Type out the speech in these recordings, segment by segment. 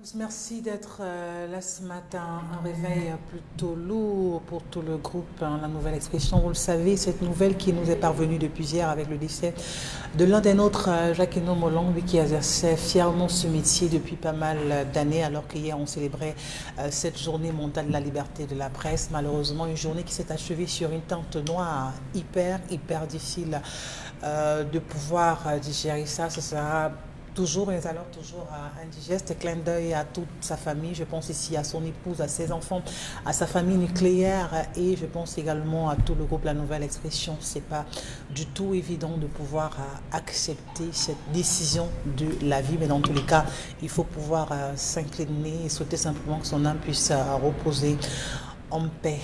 tous, merci d'être là ce matin. Un réveil plutôt lourd pour tout le groupe, hein, la nouvelle expression. Vous le savez, cette nouvelle qui nous est parvenue depuis hier avec le décès de l'un des nôtres, Jacques-Hénaud Molong, lui qui exerçait fièrement ce métier depuis pas mal d'années, alors qu'hier on célébrait cette journée mondiale de la liberté de la presse. Malheureusement, une journée qui s'est achevée sur une tente noire hyper difficile de pouvoir digérer ça. Ce sera toujours, mais alors toujours indigeste. Clin d'œil à toute sa famille. Je pense ici à son épouse, à ses enfants, à sa famille nucléaire et je pense également à tout le groupe La Nouvelle Expression. C'est pas du tout évident de pouvoir accepter cette décision de la vie, mais dans tous les cas, il faut pouvoir s'incliner et souhaiter simplement que son âme puisse reposer en paix.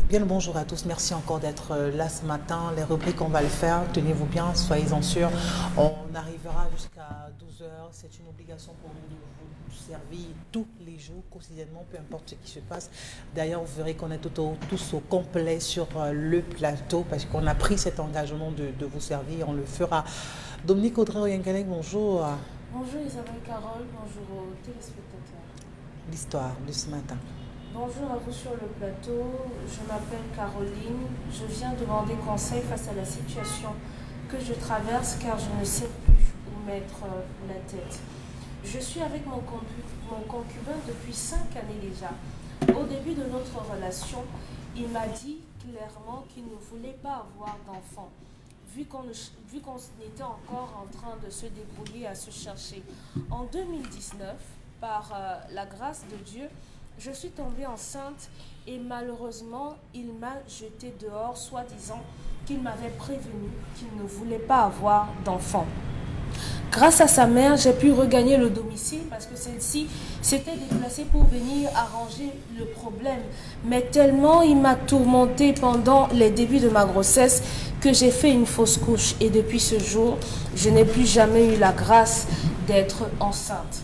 Bien le bonjour à tous, merci encore d'être là ce matin. Les rubriques, on va le faire, tenez-vous bien, soyez-en sûrs. On arrivera jusqu'à 12 h, c'est une obligation pour nous de vous servir tous les jours, quotidiennement, peu importe ce qui se passe. D'ailleurs, vous verrez qu'on est tous au complet sur le plateau parce qu'on a pris cet engagement de vous servir, on le fera. Dominique Audrey-Oyenkanek, bonjour. Bonjour Isabelle Carole, bonjour aux téléspectateurs. L'histoire de ce matin. Bonjour à vous sur le plateau, je m'appelle Caroline, je viens demander conseil face à la situation que je traverse car je ne sais plus où mettre la tête. Je suis avec mon concubin depuis 5 années déjà. Au début de notre relation, il m'a dit clairement qu'il ne voulait pas avoir d'enfant, vu qu'on était encore en train de se débrouiller, à se chercher. En 2019, par la grâce de Dieu, je suis tombée enceinte et malheureusement, il m'a jetée dehors, soi-disant qu'il m'avait prévenu qu'il ne voulait pas avoir d'enfant. Grâce à sa mère, j'ai pu regagner le domicile parce que celle-ci s'était déplacée pour venir arranger le problème. Mais tellement il m'a tourmentée pendant les débuts de ma grossesse que j'ai fait une fausse couche. Et depuis ce jour, je n'ai plus jamais eu la grâce d'être enceinte.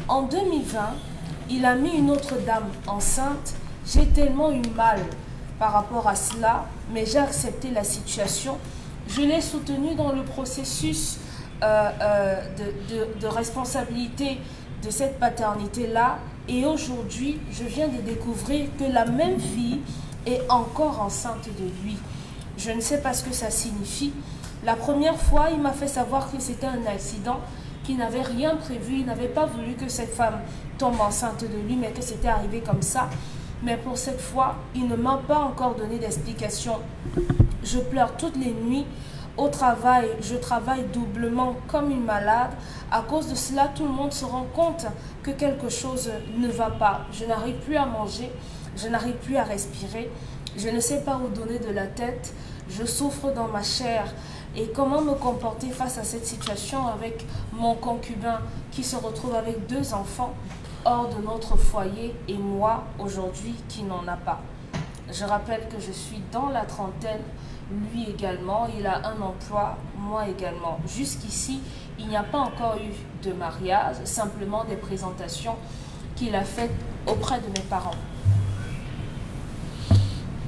En 2020, il a mis une autre dame enceinte. J'ai tellement eu mal par rapport à cela, mais j'ai accepté la situation. Je l'ai soutenu dans le processus de responsabilité de cette paternité-là. Et aujourd'hui, je viens de découvrir que la même fille est encore enceinte de lui. Je ne sais pas ce que ça signifie. La première fois, il m'a fait savoir que c'était un accident, qu'il n'avait rien prévu, il n'avait pas voulu que cette femme tombe enceinte de lui, mais que c'était arrivé comme ça. Mais pour cette fois, il ne m'a pas encore donné d'explication. Je pleure toutes les nuits. Au travail, je travaille doublement comme une malade. À cause de cela, tout le monde se rend compte que quelque chose ne va pas. Je n'arrive plus à manger, je n'arrive plus à respirer. Je ne sais pas où donner de la tête. Je souffre dans ma chair. Et comment me comporter face à cette situation avec mon concubin qui se retrouve avec 2 enfants hors de notre foyer et moi aujourd'hui qui n'en a pas. Je rappelle que je suis dans la trentaine, lui également, il a un emploi, moi également. Jusqu'ici, il n'y a pas encore eu de mariage, simplement des présentations qu'il a faites auprès de mes parents.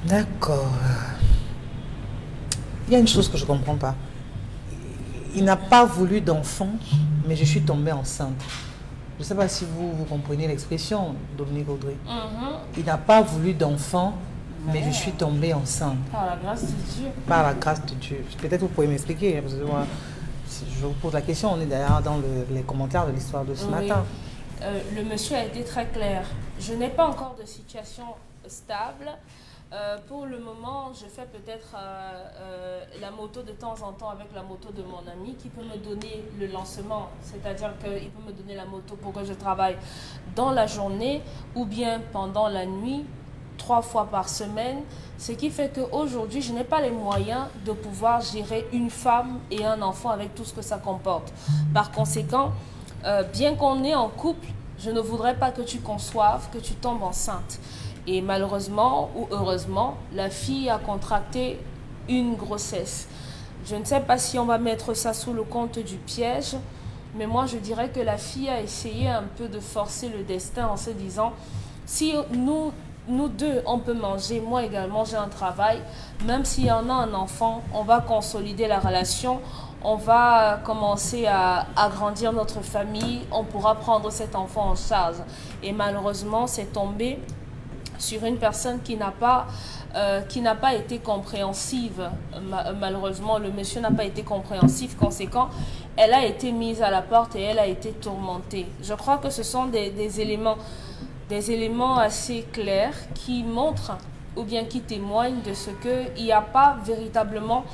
D'accord. Il y a une chose que je ne comprends pas. Il n'a pas voulu d'enfant, mais je suis tombée enceinte. Je ne sais pas si vous comprenez l'expression, Dominique Audrey. Il n'a pas voulu d'enfant, mais je suis tombée enceinte. Par la grâce de Dieu. Par la grâce de Dieu. Peut-être vous pouvez m'expliquer, parce que moi, si je vous pose la question, on est d'ailleurs dans les commentaires de l'histoire de ce matin. Le monsieur a été très clair. Je n'ai pas encore de situation stable. Pour le moment, je fais peut-être la moto de temps en temps avec la moto de mon ami qui peut me donner le lancement. C'est-à-dire qu'il peut me donner la moto pour que je travaille dans la journée ou bien pendant la nuit, 3 fois par semaine. Ce qui fait qu'aujourd'hui, je n'ai pas les moyens de pouvoir gérer une femme et un enfant avec tout ce que ça comporte. Par conséquent, bien qu'on est en couple, je ne voudrais pas que tu conçoives, que tu tombes enceinte. Et malheureusement ou heureusement, la fille a contracté une grossesse. Je ne sais pas si on va mettre ça sous le compte du piège, mais moi je dirais que la fille a essayé un peu de forcer le destin en se disant, si nous nous deux, on peut manger. Moi également, j'ai un travail. Même s'il y en a un enfant, on va consolider la relation. On va commencer à agrandir notre famille. On pourra prendre cet enfant en charge. Et malheureusement, c'est tombé sur une personne qui n'a pas été compréhensive. Malheureusement, le monsieur n'a pas été compréhensif. Conséquent, elle a été mise à la porte et elle a été tourmentée. Je crois que ce sont des éléments assez clairs qui montrent ou bien qui témoignent de ce qu'il n'y a pas véritablement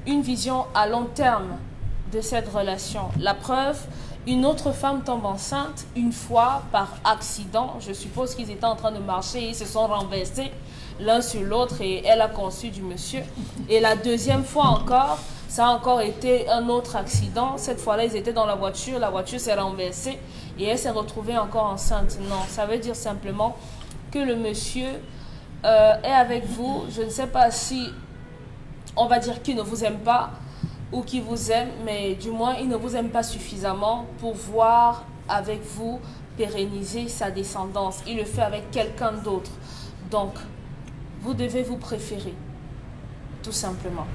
une vision à long terme de cette relation. La preuve, une autre femme tombe enceinte une fois par accident. Je suppose qu'ils étaient en train de marcher et ils se sont renversés l'un sur l'autre et elle a conçu du monsieur. Et la deuxième fois encore, ça a encore été un autre accident. Cette fois-là, ils étaient dans la voiture s'est renversée et elle s'est retrouvée encore enceinte. Non, ça veut dire simplement que le monsieur est avec vous. Je ne sais pas si on va dire qu'il ne vous aime pas ou qu'il vous aime, mais du moins, il ne vous aime pas suffisamment pour voir avec vous pérenniser sa descendance. Il le fait avec quelqu'un d'autre. Donc, vous devez vous préférer, tout simplement.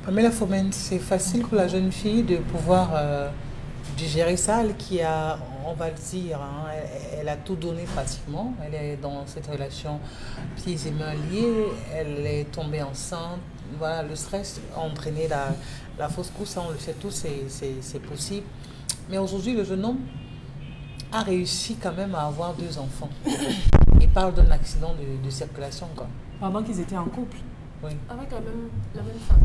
Pamela Phomène, c'est facile pour la jeune fille de pouvoir digérer ça, elle qui a, on va le dire, hein, elle a tout donné pratiquement, elle est dans cette relation pieds et mains liés, elle est tombée enceinte, voilà, le stress a entraîné la fausse couche, ça on le sait tous, c'est possible. Mais aujourd'hui, le jeune homme a réussi quand même à avoir 2 enfants. Il parle d'un accident de circulation, quoi. Pendant qu'ils étaient en couple? Oui. Avec la même femme.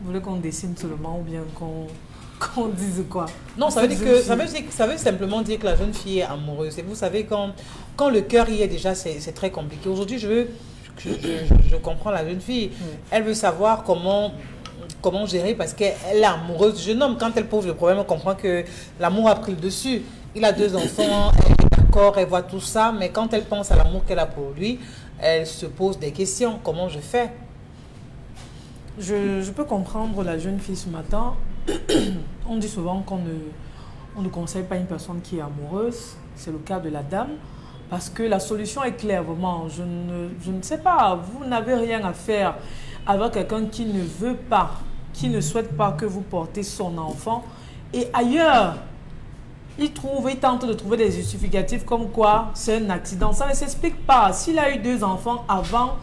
Vous voulez qu'on dessine seulement ou bien qu'on dise quoi? Non, ça veut simplement dire que la jeune fille est amoureuse. Et vous savez, quand le cœur y est déjà, c'est très compliqué. Aujourd'hui, je comprends la jeune fille. Elle veut savoir comment gérer parce qu'elle est amoureuse du jeune homme. Quand elle pose le problème, on comprend que l'amour a pris le dessus. Il a 2 enfants, elle est d'accord, elle voit tout ça, mais quand elle pense à l'amour qu'elle a pour lui, elle se pose des questions. Comment je fais? Je peux comprendre la jeune fille ce matin. On dit souvent qu'on ne conseille pas une personne qui est amoureuse. C'est le cas de la dame. Parce que la solution est claire, vraiment. Je ne sais pas, vous n'avez rien à faire avec quelqu'un qui ne veut pas, qui ne souhaite pas que vous portez son enfant. Et ailleurs, il tente de trouver des justificatifs comme quoi c'est un accident. Ça ne s'explique pas. S'il a eu 2 enfants avant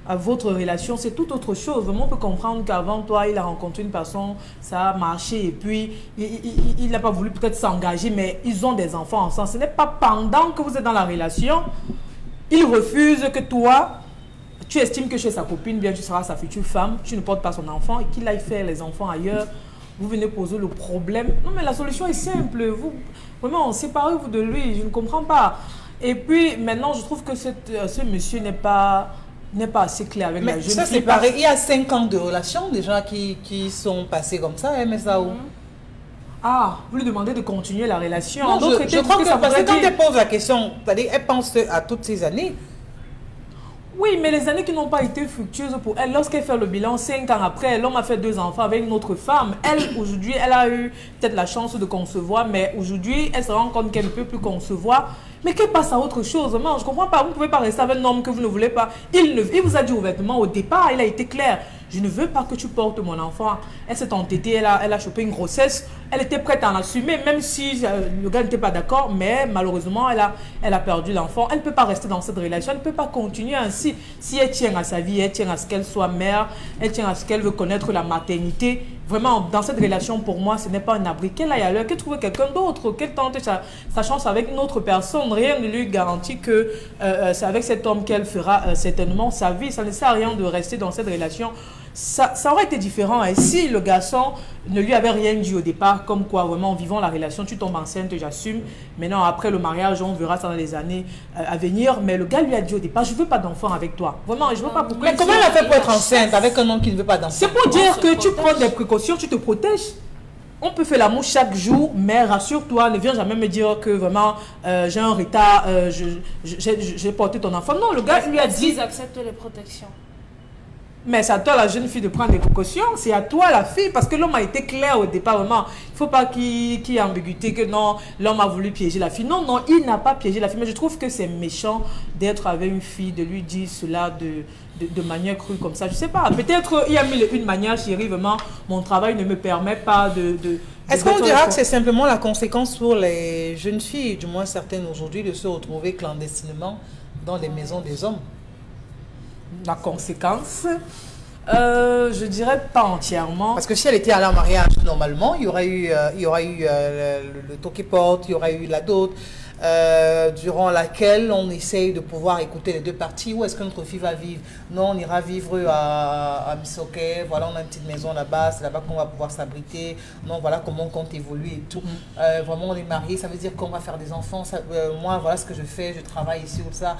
votre relation, c'est tout autre chose. Vraiment, on peut comprendre qu'avant toi, il a rencontré une personne, ça a marché et puis il n'a pas voulu peut-être s'engager, mais ils ont des enfants ensemble. Ce n'est pas pendant que vous êtes dans la relation, il refuse que toi, tu estimes que chez sa copine, bien tu seras sa future femme, tu ne portes pas son enfant et qu'il aille faire les enfants ailleurs. Vous venez poser le problème. Non, mais la solution est simple. Vous, vraiment, séparez-vous de lui. Je ne comprends pas. Et puis, maintenant, je trouve que ce monsieur n'est pas assez clair avec la jeune fille. C'est pareil. Il y a 5 ans de relation, des gens qui sont passés comme ça, mais ça où? Ah, vous lui demandez de continuer la relation. Non, je crois que parce que quand elle pose la question, elle pense à toutes ces années. Oui, mais les années qui n'ont pas été fructueuses pour elle, lorsqu'elle fait le bilan, 5 ans après, l'homme a fait 2 enfants avec une autre femme. Elle, aujourd'hui, elle a eu peut-être la chance de concevoir, mais aujourd'hui, elle se rend compte qu'elle ne peut plus concevoir. Mais qu'elle passe à autre chose. Non, je ne comprends pas. Vous ne pouvez pas rester avec un homme que vous ne voulez pas. Il vous a dit ouvertement au départ, il a été clair. Je ne veux pas que tu portes mon enfant. Elle s'est entêtée, elle a chopé une grossesse. Elle était prête à en assumer, même si le gars n'était pas d'accord. Mais malheureusement, elle a perdu l'enfant. Elle ne peut pas rester dans cette relation. Elle ne peut pas continuer ainsi. Si elle tient à sa vie, elle tient à ce qu'elle soit mère, elle tient à ce qu'elle veut connaître la maternité. Vraiment, dans cette relation, pour moi, ce n'est pas un abri. Qu'elle aille ailleurs, qu'elle trouve quelqu'un d'autre, qu'elle tente sa chance avec une autre personne. Rien ne lui garantit que c'est avec cet homme qu'elle fera certainement sa vie. Ça ne sert à rien de rester dans cette relation. Ça aurait été différent. Et si le garçon ne lui avait rien dit au départ, comme quoi, vraiment, en vivant la relation, tu tombes enceinte, j'assume. Maintenant, après le mariage, on verra ça dans les années à venir. Mais le gars lui a dit au départ, je ne veux pas d'enfant avec toi. Vraiment, je ne veux pas pourquoi. Mais comment elle a fait pour être enceinte avec un homme qui ne veut pas d'enfant? C'est pour dire que tu prends des précautions, tu te protèges. On peut faire l'amour chaque jour, mais rassure-toi, ne viens jamais me dire que vraiment j'ai un retard, j'ai porté ton enfant. Non, le gars lui a dit... Ils acceptent les protections. Mais c'est à toi, la jeune fille, de prendre des précautions. C'est à toi, la fille, parce que l'homme a été clair au départ. Vraiment, il ne faut pas qu'il y ait ambiguïté que non, l'homme a voulu piéger la fille. Non, non, il n'a pas piégé la fille. Mais je trouve que c'est méchant d'être avec une fille, de lui dire cela de manière crue comme ça. Je ne sais pas. Peut-être il y a mille une manière, chérie, vraiment, mon travail ne me permet pas de est-ce qu'on dira que c'est simplement la conséquence pour les jeunes filles, du moins certaines aujourd'hui, de se retrouver clandestinement dans les maisons des hommes? La conséquence, je dirais pas entièrement. Parce que si elle était allée en mariage, normalement, il y aurait eu le toquet-porte, il y aurait eu la dot, durant laquelle on essaye de pouvoir écouter les deux parties. Où est-ce que notre fille va vivre? Non, on ira vivre à Missoké. Voilà, on a une petite maison là-bas, c'est là-bas qu'on va pouvoir s'abriter. Non, voilà comment on compte évoluer et tout. Vraiment, on est mariés, ça veut dire qu'on va faire des enfants. Moi, voilà ce que je fais, je travaille ici ou ça.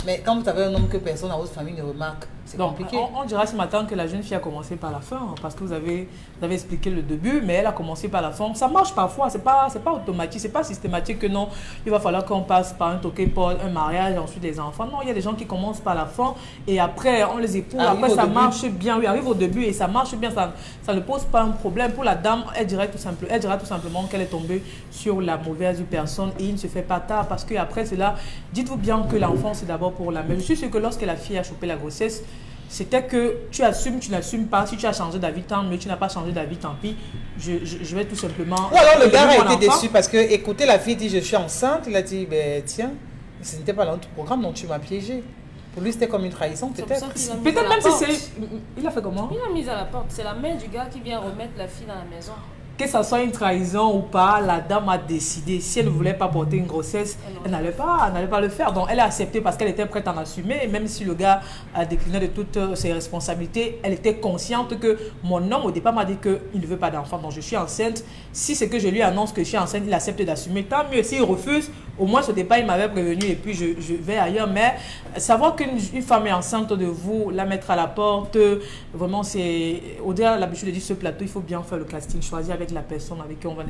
Mais quand vous avez un homme que personne dans votre famille ne remarque, c'est compliqué. On dira ce matin que la jeune fille a commencé par la fin, parce que vous avez expliqué le début, mais elle a commencé par la fin. Ça marche parfois, c'est pas automatique, c'est pas systématique que non, il va falloir qu'on passe par un toquet pour un mariage, ensuite les enfants. Non, il y a des gens qui commencent par la fin et après on les épouse, après ça marche bien. Oui, arrive au début et ça marche bien, ça ne pose pas un problème. Pour la dame, elle dira tout simplement qu'elle est tombée sur la mauvaise personne et il ne se fait pas tard, parce que après cela, dites-vous bien que l'enfant c'est d'abord pour la mère. Je suis sûre que lorsque la fille a chopé la grossesse, c'était que tu assumes, tu n'assumes pas. Si tu as changé d'avis, tant mieux. Tu n'as pas changé d'avis, tant pis. Je vais tout simplement... Ou alors le gars a été déçu parce que, écoutez, la fille dit je suis enceinte. Il a dit, ben tiens, ce n'était pas dans notre programme, donc tu m'as piégé. Pour lui, c'était comme une trahison, peut-être. Peut-être même si c'est... Il a fait comment? Il a mis à la porte. C'est la mère du gars qui vient remettre la fille dans la maison. Que ça soit une trahison ou pas, la dame a décidé. Si elle ne voulait pas porter une grossesse, elle n'allait pas le faire. Donc elle a accepté parce qu'elle était prête à en assumer. Et même si le gars a décliné de toutes ses responsabilités, elle était consciente que mon homme au départ m'a dit qu'il ne veut pas d'enfant. Donc je suis enceinte. Si c'est que je lui annonce que je suis enceinte, il accepte d'assumer. Tant mieux. S'il refuse, au moins au départ il m'avait prévenu et puis je vais ailleurs. Mais savoir qu'une femme est enceinte de vous, la mettre à la porte, vraiment c'est... Au-delà de l'habitude de dire ce plateau, il faut bien faire le casting, choisir avec la personne avec qui on va...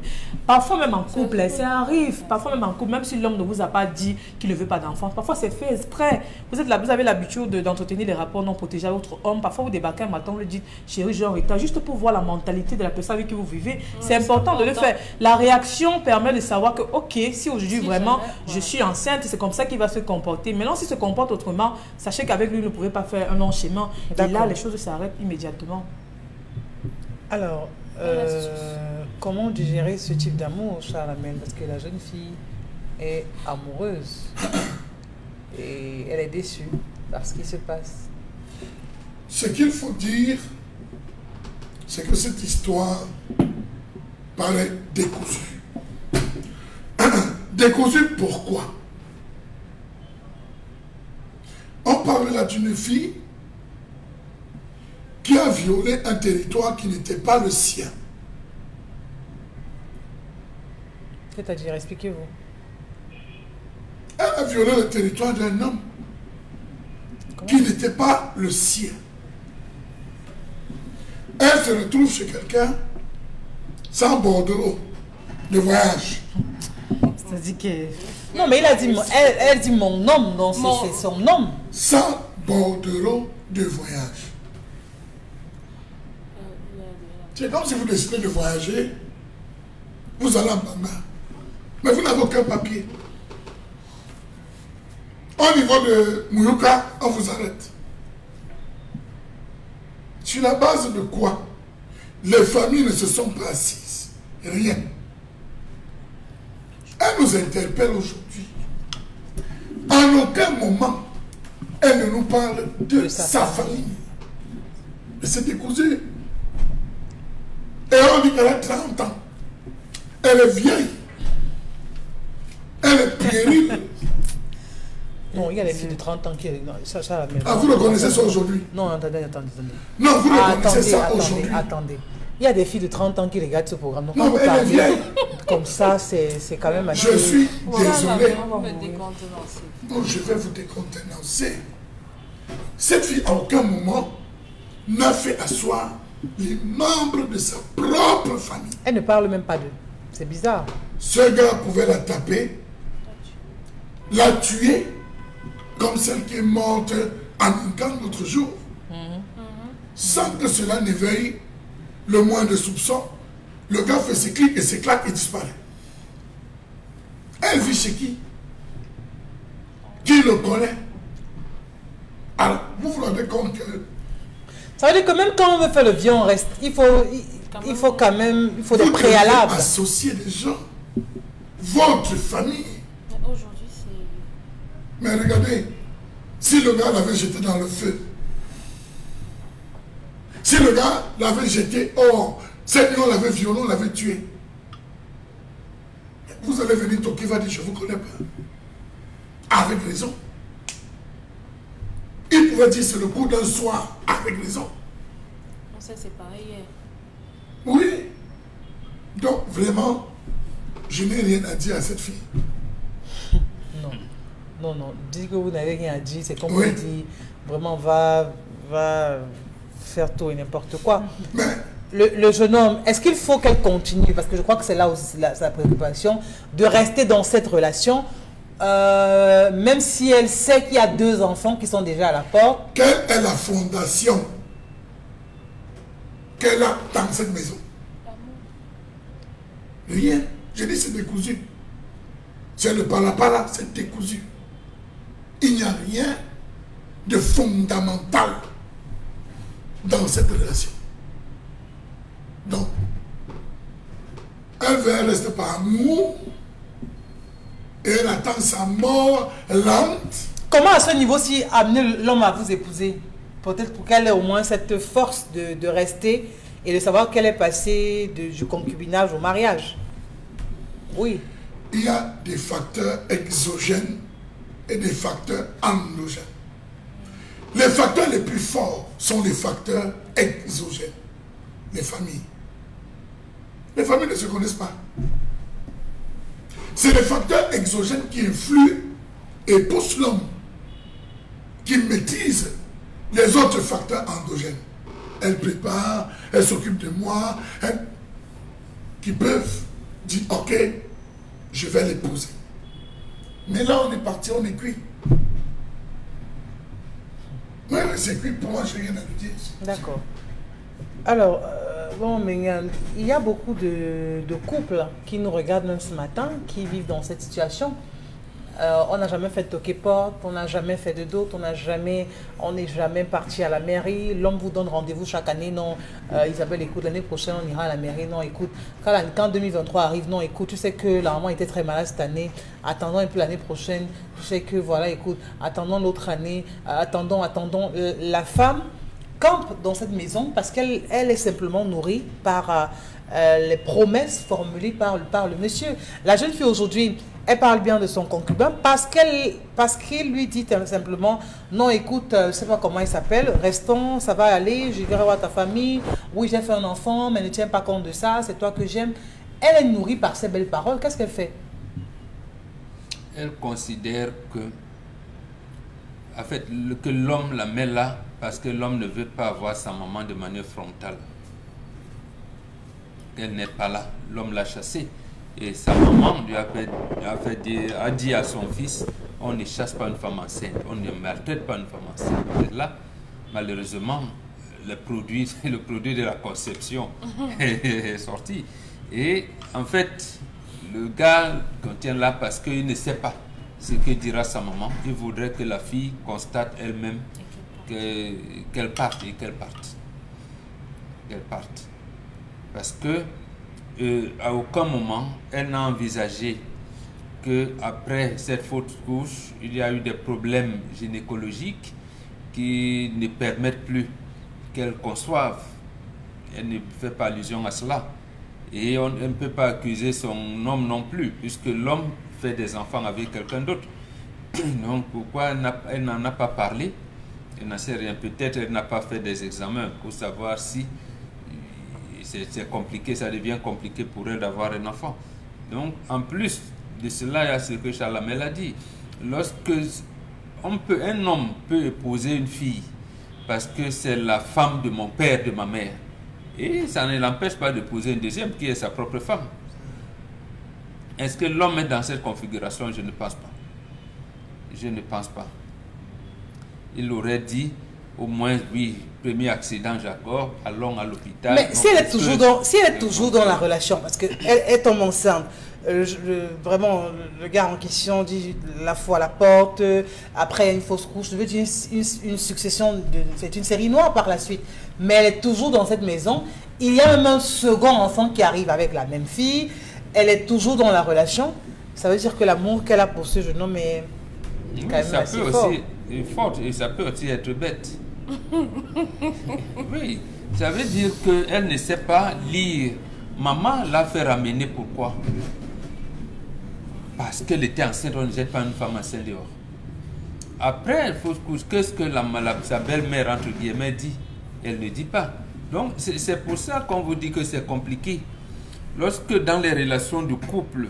Parfois même en couple, ça arrive. Parfois même en couple, même si l'homme ne vous a pas dit qu'il ne veut pas d'enfant, parfois c'est fait exprès. Vous avez l'habitude d'entretenir des rapports non protégés avec votre homme. Parfois vous débarquez un matin, vous lui dites chérie, j'ai un retard, juste pour voir la mentalité de la personne avec qui vous vivez. C'est important de le faire. La réaction permet de savoir que ok, si aujourd'hui vraiment je suis enceinte, c'est comme ça qu'il va se comporter. Maintenant, s'il se comporte autrement, sachez qu'avec lui, vous ne pouvez pas faire un long chemin. Et là, les choses s'arrêtent immédiatement. Alors, comment digérer ce type d'amour, Charlemagne? Parce que la jeune fille est amoureuse et elle est déçue par ce qui se passe. Ce qu'il faut dire, c'est que cette histoire paraît décousue. Décousue pourquoi? On parle là d'une fille qui a violé un territoire qui n'était pas le sien. C'est-à-dire, expliquez-vous. Elle a violé le territoire d'un homme qui n'était pas le sien. Elle se retrouve chez quelqu'un sans bordereau de voyage. C'est-à-dire que... Non, mais il a dit, elle dit mon homme, donc c'est son homme. Sans bordereau de voyage. C'est comme si vous décidez de voyager, vous allez en Banga, mais vous n'avez aucun papier. Au niveau de Mouyouka, on vous arrête. Sur la base de quoi? Les familles ne se sont pas assises. Rien. Elle nous interpelle aujourd'hui. En aucun moment, elle ne nous parle de sa famille. Mais c'est décousu. Et on dit qu'elle a 30 ans. Elle est vieille. Elle est puérile. Non, il y a des filles de 30 ans qui... Ça, ah, vous le connaissez ça aujourd'hui? Non, attendez. Non, vous le connaissez ça aujourd'hui? Attendez. Il y a des filles de 30 ans qui regardent ce programme. Donc, non, mais elle est vieille. Comme ça, c'est quand même assez... Je suis désolé. Non, je vais vous décontenancer. Cette fille, à aucun moment, n'a fait asseoir les membres de sa propre famille. Elle ne parle même pas d'eux. C'est bizarre. Ce gars pouvait la taper, la tuer, comme celle qui est morte en Nkan l'autre jour. sans que cela n'éveille le moindre soupçon. Le gars fait ses clics et ses claques et disparaît. Elle vit chez qui? Qui le connaît? Alors, vous vous rendez compte que... Ça veut dire que même quand on veut faire le viol, on reste, il faut quand même, il faut des préalables. Vous devez associer des gens, votre famille. Aujourd'hui, c'est... Mais regardez, si le gars l'avait jeté dans le feu, si le gars l'avait jeté hors, cette nuit on l'avait violé, on l'avait tué, vous allez venir toquer, va dire je ne vous connais pas. Avec raison. Il pouvait dire c'est le coup d'un soir, avec raison. On s'est séparés hier. Oui. Donc vraiment, je n'ai rien à dire à cette fille. Non, non, non. Dis que vous n'avez rien à dire, c'est comme Oui. on dit, vraiment va faire tout et n'importe quoi. Mais Le jeune homme, est-ce qu'il faut qu'elle continue? Parce que je crois que c'est là aussi sa préoccupation, de rester dans cette relation, même si elle sait qu'il y a 2 enfants qui sont déjà à la porte. quelle est la fondation qu'elle a dans cette maison? Rien. Je dis c'est décousu. C'est le pala-pala, c'est décousu. Il n'y a rien de fondamental dans cette relation. Donc, elle veut rester par amour et elle attend sa mort lente. Comment à ce niveau-ci amener l'homme à vous épouser? Peut-être pour qu'elle ait au moins cette force de rester et de savoir qu'elle est passée du concubinage au mariage. Oui. Il y a des facteurs exogènes et des facteurs endogènes. Les facteurs les plus forts sont les facteurs exogènes. Les familles. Les familles ne se connaissent pas. C'est les facteurs exogènes qui influent et poussent l'homme, qui maîtrise les autres facteurs endogènes. Elle prépare, elle s'occupe de moi, qui peuvent dire ok, je vais l'épouser. Mais là on est parti, on est cuit. Oui, c'est cuit, pour moi je n'ai rien à lui dire. D'accord. Alors, bon, mais il y a beaucoup de couples qui nous regardent même ce matin, qui vivent dans cette situation. On n'a jamais fait de toquer porte, on n'a jamais fait de dot, on n'est jamais parti à la mairie. L'homme vous donne rendez-vous chaque année. Non, Isabelle, écoute, l'année prochaine, on ira à la mairie. Non, écoute, quand 2023 arrive, non, écoute, tu sais que la maman était très malade cette année. Attendons un peu l'année prochaine. Tu sais que, voilà, écoute, attendons l'autre année. Attendons. La femme campe dans cette maison parce qu'elle est simplement nourrie par les promesses formulées par le monsieur. La jeune fille aujourd'hui, elle parle bien de son concubin parce qu'il lui dit simplement non, écoute, je ne sais pas comment il s'appelle, restons, ça va aller, je vais revoir ta famille, oui j'ai fait un enfant mais ne tiens pas compte de ça, c'est toi que j'aime. Elle est nourrie par ces belles paroles. Qu'est-ce qu'elle fait? Elle considère que en fait, que l'homme la met là parce que l'homme ne veut pas voir sa maman de manière frontale. Elle n'est pas là, l'homme l'a chassée. Et sa maman lui a dit à son fils, on ne chasse pas une femme enceinte, on ne maltraite pas une femme enceinte. Et là, malheureusement, le produit de la conception est sorti. Et en fait, le gars contient là parce qu'il ne sait pas ce que dira sa maman. Il voudrait que la fille constate elle-même qu'elle parte et qu'elle parte. Qu'elle parte. Parce que à aucun moment, elle n'a envisagé qu'après cette fausse couche, il y a eu des problèmes gynécologiques qui ne permettent plus qu'elle conçoive. Elle ne fait pas allusion à cela. Et on ne peut pas accuser son homme non plus, puisque l'homme fait des enfants avec quelqu'un d'autre. Donc pourquoi elle n'en a pas parlé? Elle n'en sait rien. Peut-être elle n'a pas fait des examens pour savoir si c'est compliqué, ça devient compliqué pour elle d'avoir un enfant. Donc en plus de cela, il y a ce que Chalamel a dit. Lorsque un homme peut épouser une fille parce que c'est la femme de mon père, de ma mère, et ça ne l'empêche pas d'épouser une deuxième qui est sa propre femme. Est-ce que l'homme est dans cette configuration? Je ne pense pas. Je ne pense pas. Il aurait dit, au moins, oui, premier accident, Jacob, allons à l'hôpital. Mais si elle est toujours dans la relation, parce qu'elle tombe enceinte, vraiment, le gars en question dit la fois à la porte, après il y a une fausse couche, je veux dire une succession, c'est une série noire par la suite, mais elle est toujours dans cette maison. Il y a même un second enfant qui arrive avec la même fille, elle est toujours dans la relation. Ça veut dire que l'amour qu'elle a pour ce jeune homme est quand même ça assez peut fort. aussi être fort et ça peut aussi être bête. Oui, ça veut dire qu'elle ne sait pas lire. Maman l'a fait ramener, pourquoi? Parce qu'elle était enceinte, on ne jette pas une femme enceinte dehors. Après, il faut qu'est-ce que sa belle-mère, entre guillemets, dit? Elle ne dit pas. Donc, c'est pour ça qu'on vous dit que c'est compliqué. Lorsque dans les relations de couple,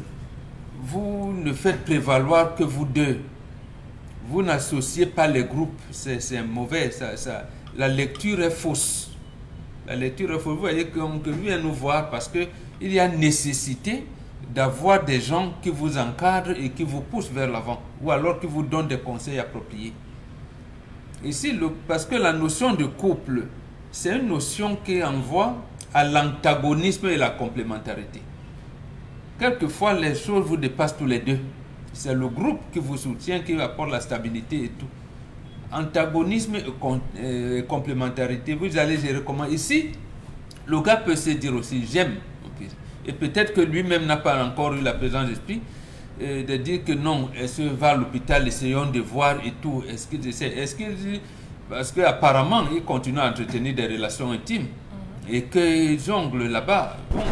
vous ne faites prévaloir que vous deux, vous n'associez pas les groupes, c'est mauvais, la lecture est fausse. La lecture est fausse. Vous voyez que lui vient nous voir parce qu'il y a nécessité d'avoir des gens qui vous encadrent et qui vous poussent vers l'avant, ou alors qui vous donnent des conseils appropriés. Ici, parce que la notion de couple, c'est une notion qui envoie à l'antagonisme et la complémentarité. Quelquefois, les choses vous dépassent tous les deux. C'est le groupe qui vous soutient, qui apporte la stabilité et tout. Antagonisme et complémentarité, vous allez gérer comment? Ici, le gars peut se dire aussi, j'aime. Et peut-être que lui-même n'a pas encore eu la présence d'esprit de dire que non, elle se va à l'hôpital, essayons de voir et tout. Est-ce qu'il parce qu'apparemment, il continue à entretenir des relations intimes et qu'il jongle là-bas. Bon,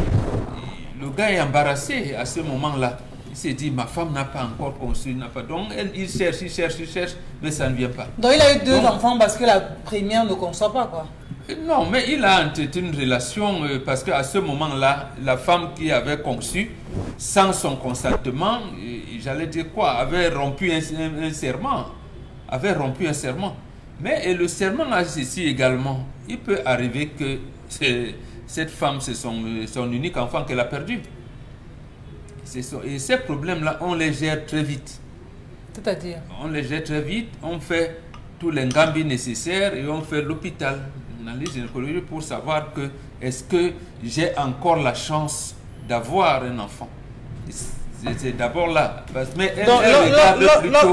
le gars est embarrassé à ce moment-là. Il s'est dit, ma femme n'a pas encore conçu, n'a pas. Donc, il cherche, mais ça ne vient pas. Donc, il a eu deux enfants parce que la première ne conçoit pas, quoi. Non, mais il a entretenu une relation parce qu'à ce moment-là, la femme qui avait conçu, sans son consentement, j'allais dire quoi, avait rompu un serment. Avait rompu un serment. Mais et le serment là, ici également, il peut arriver que cette femme, c'est son unique enfant qu'elle a perdu. Et ces problèmes-là, on les gère très vite. C'est-à-dire? On les gère très vite, on fait tous les gambis nécessaires et on fait l'hôpital, une analyse gynécologique pour savoir que est-ce que j'ai encore la chance d'avoir un enfant. C'est d'abord là. Mais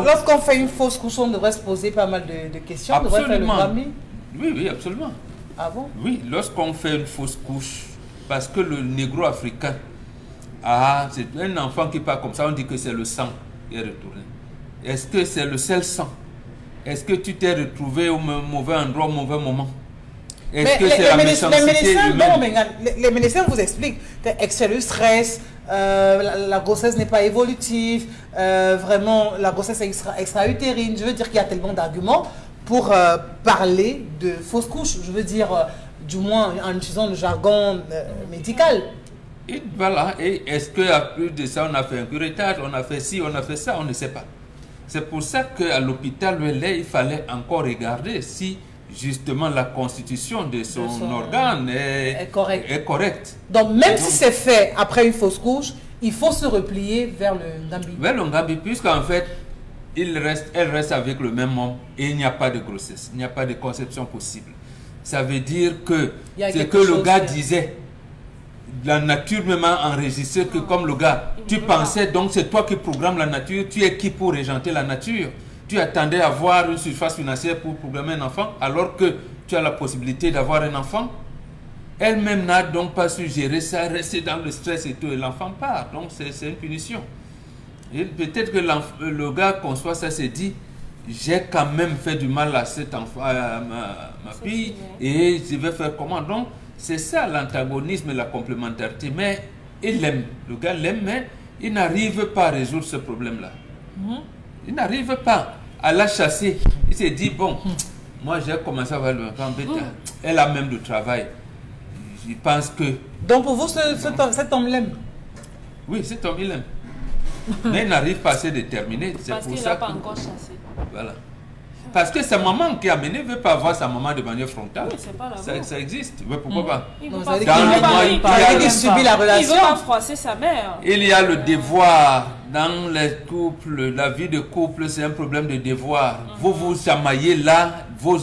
lorsqu'on fait une fausse couche, on devrait se poser pas mal de questions. Absolument. On devrait faire le gambi. Oui, absolument. Ah bon? Oui, lorsqu'on fait une fausse couche, parce que le négro-africain, c'est un enfant qui part comme ça, on dit que c'est le sang qui est retourné. Est-ce que c'est le seul sang? Est-ce que tu t'es retrouvé au mauvais endroit, au mauvais moment? Est-ce que c'est la méchanceté humaine? Les médecins vous expliquent que excès de stress, la grossesse n'est pas évolutive, vraiment la grossesse est extra-utérine. Je veux dire qu'il y a tellement d'arguments pour parler de fausse couche. Je veux dire, du moins en utilisant le jargon médical. Et voilà, et est-ce qu'à plus de ça, on a fait un curettage, on a fait ci, on a fait ça, on ne sait pas. C'est pour ça qu'à l'hôpital, il fallait encore regarder si justement la constitution de son organe est correcte. Donc même si c'est fait après une fausse couche, il faut se replier vers le gambi. Vers le gambi, puisqu'en fait, elle reste avec le même homme et il n'y a pas de grossesse, il n'y a pas de conception possible. Ça veut dire que c'est que le gars disait, la nature même a enregistré que comme le gars, tu pensais, donc c'est toi qui programmes la nature, tu es qui pour régenter la nature? Tu attendais à avoir une surface financière pour programmer un enfant alors que tu as la possibilité d'avoir un enfant. Elle-même n'a donc pas su gérer ça, rester dans le stress et tout, et l'enfant part. Donc c'est une punition. Et peut-être que le gars conçoit ça, s'est dit, j'ai quand même fait du mal à cet enfant, à ma fille, et je vais faire comment? Donc c'est ça l'antagonisme et la complémentarité. Mais il l'aime, le gars l'aime, mais il n'arrive pas à résoudre ce problème-là. Il n'arrive pas à la chasser. Il s'est dit, bon, moi j'ai commencé à avoir le enfant, elle a même du travail. Je pense que... Donc pour vous, cet homme l'aime? Oui, cet homme, il l'aime. Mais il n'arrive pas à se déterminer. Parce qu'il n'a pas encore chassé. Voilà. Parce que sa maman qui a amené ne veut pas voir sa maman de manière frontale. Oui, c'est pas ça existe. Mais pourquoi pas? Il Dans veut pas, le mois, il subit la relation. il veut pas froisser sa mère. Il y a le devoir dans les couples, la vie de couple, c'est un problème de devoir. Vous vous chamaillez là, vos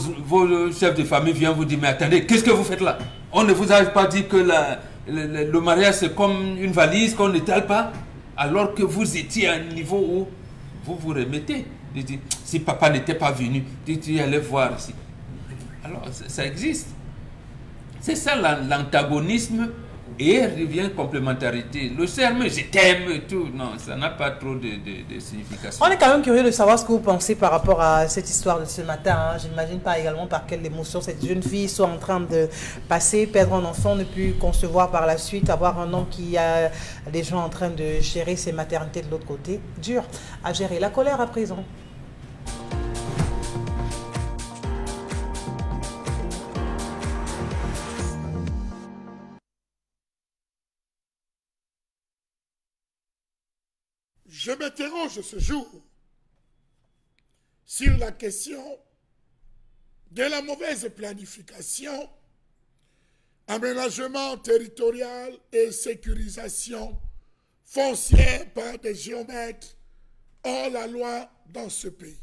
chefs de famille viennent vous dire, mais attendez, qu'est-ce que vous faites là? On ne vous a pas dit que le mariage c'est comme une valise qu'on n'étale pas, alors que vous étiez à un niveau où vous vous remettez. Je dis, si papa n'était pas venu, tu allais voir ici. Alors, ça existe. C'est ça l'antagonisme et revient complémentarité. Le serment, je t'aime et tout, non, ça n'a pas trop de signification. On est quand même curieux de savoir ce que vous pensez par rapport à cette histoire de ce matin. Hein. Je n'imagine pas également par quelle émotion cette jeune fille soit en train de passer, perdre un enfant, ne plus concevoir par la suite, avoir un homme qui a des gens en train de gérer ses maternités de l'autre côté. Dur à gérer. La colère à présent. Je m'interroge ce jour sur la question de la mauvaise planification, aménagement territorial et sécurisation foncière par des géomètres hors la loi dans ce pays.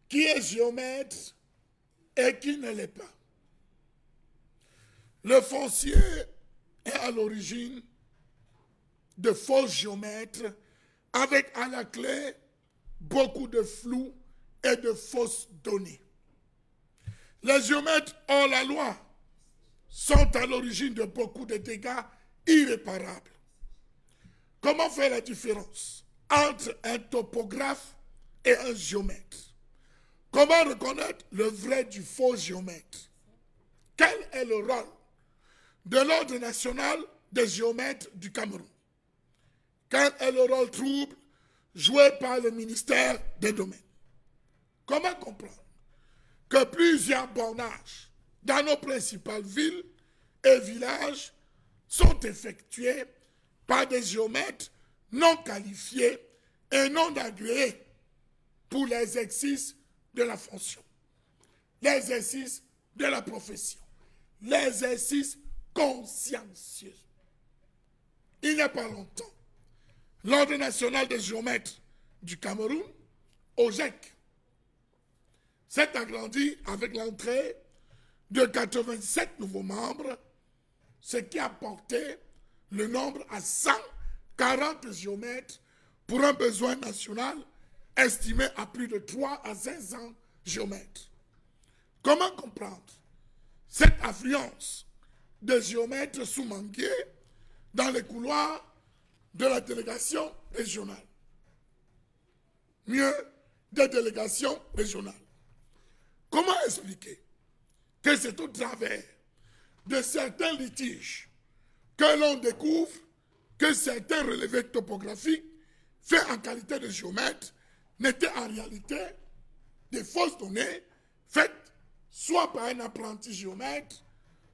Qui est géomètre et qui ne l'est pas? Le foncier est à l'origine de faux géomètres avec à la clé beaucoup de flou et de fausses données. Les géomètres hors la loi sont à l'origine de beaucoup de dégâts irréparables. Comment faire la différence entre un topographe et un géomètre? Comment reconnaître le vrai du faux géomètre? Quel est le rôle de l'Ordre national des géomètres du Cameroun? Quel est le rôle trouble joué par le ministère des Domaines? Comment comprendre que plusieurs bornages dans nos principales villes et villages sont effectués par des géomètres non qualifiés et non agréés pour l'exercice de la fonction, l'exercice de la profession, l'exercice consciencieux? Il n'y a pas longtemps, l'Ordre national des géomètres du Cameroun, OGEC, s'est agrandi avec l'entrée de 87 nouveaux membres, ce qui a porté le nombre à 140 géomètres pour un besoin national estimé à plus de 3 à 500 géomètres. Comment comprendre cette affluence de géomètres sous-mangués dans les couloirs de la délégation régionale? Mieux, des délégations régionales. Comment expliquer que c'est au travers de certains litiges que l'on découvre que certains relevés topographiques faits en qualité de géomètre n'étaient en réalité des fausses données faites soit par un apprenti géomètre,